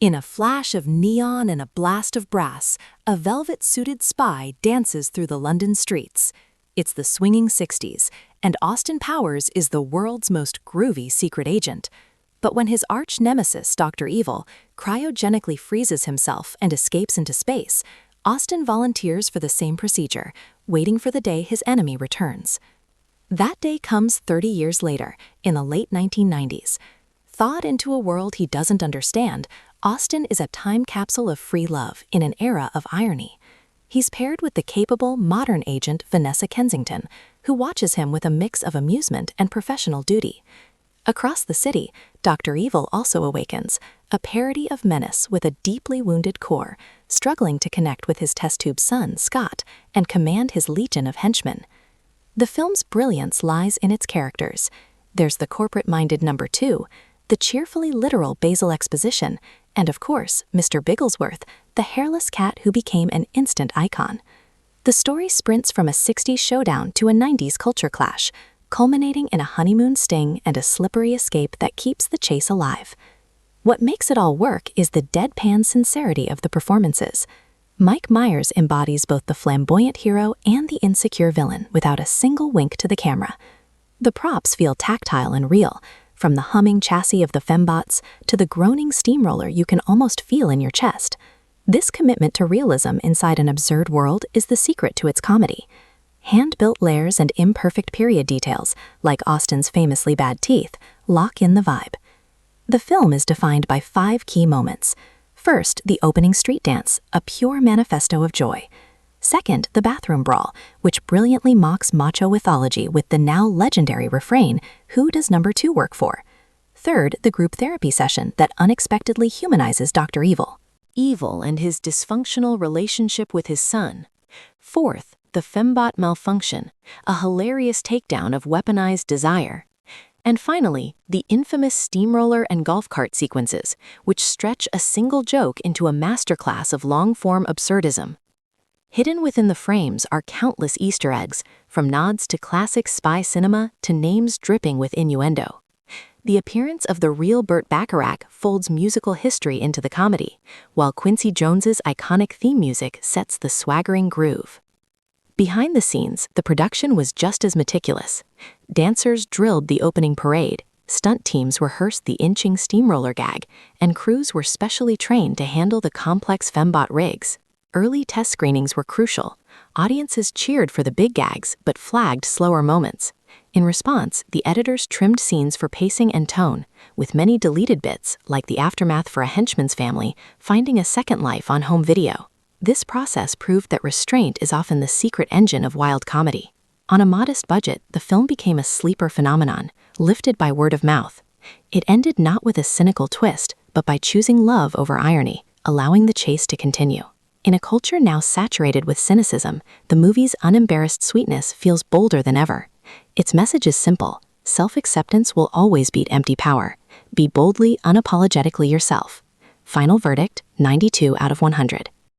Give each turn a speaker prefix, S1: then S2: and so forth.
S1: In a flash of neon and a blast of brass, a velvet-suited spy dances through the London streets. It's the swinging 60s, and Austin Powers is the world's most groovy secret agent. But when his arch-nemesis, Dr. Evil, cryogenically freezes himself and escapes into space, Austin volunteers for the same procedure, waiting for the day his enemy returns. That day comes 30 years later, in the late 1990s. Thawed into a world he doesn't understand, Austin is a time capsule of free love in an era of irony. He's paired with the capable, modern agent Vanessa Kensington, who watches him with a mix of amusement and professional duty. Across the city, Dr. Evil also awakens, a parody of menace with a deeply wounded core, struggling to connect with his test tube son, Scott, and command his legion of henchmen. The film's brilliance lies in its characters. There's the corporate-minded number 2, the cheerfully literal Basil Exposition, and of course, Mr. Bigglesworth, the hairless cat who became an instant icon. The story sprints from a 60s showdown to a 90s culture clash, culminating in a honeymoon sting and a slippery escape that keeps the chase alive. What makes it all work is the deadpan sincerity of the performances. Mike Myers embodies both the flamboyant hero and the insecure villain without a single wink to the camera. The props feel tactile and real, from the humming chassis of the fembots to the groaning steamroller you can almost feel in your chest. This commitment to realism inside an absurd world is the secret to its comedy. Hand-built layers and imperfect period details, like Austin's famously bad teeth, lock in the vibe. The film is defined by 5 key moments. First, the opening street dance, a pure manifesto of joy. Second, the bathroom brawl, which brilliantly mocks macho mythology with the now legendary refrain, "Who does number 2 work for?" Third, the group therapy session that unexpectedly humanizes Dr. Evil and his dysfunctional relationship with his son. Fourth, the fembot malfunction, a hilarious takedown of weaponized desire. And finally, the infamous steamroller and golf cart sequences, which stretch a single joke into a masterclass of long-form absurdism. Hidden within the frames are countless Easter eggs, from nods to classic spy cinema to names dripping with innuendo. The appearance of the real Burt Bacharach folds musical history into the comedy, while Quincy Jones's iconic theme music sets the swaggering groove. Behind the scenes, the production was just as meticulous. Dancers drilled the opening parade, stunt teams rehearsed the inching steamroller gag, and crews were specially trained to handle the complex fembot rigs. Early test screenings were crucial. Audiences cheered for the big gags, but flagged slower moments. In response, the editors trimmed scenes for pacing and tone, with many deleted bits, like the aftermath for a henchman's family, finding a second life on home video. This process proved that restraint is often the secret engine of wild comedy. On a modest budget, the film became a sleeper phenomenon, lifted by word of mouth. It ended not with a cynical twist, but by choosing love over irony, allowing the chase to continue. In a culture now saturated with cynicism, the movie's unembarrassed sweetness feels bolder than ever. Its message is simple: self-acceptance will always beat empty power. Be boldly, unapologetically yourself. Final verdict, 92 out of 100.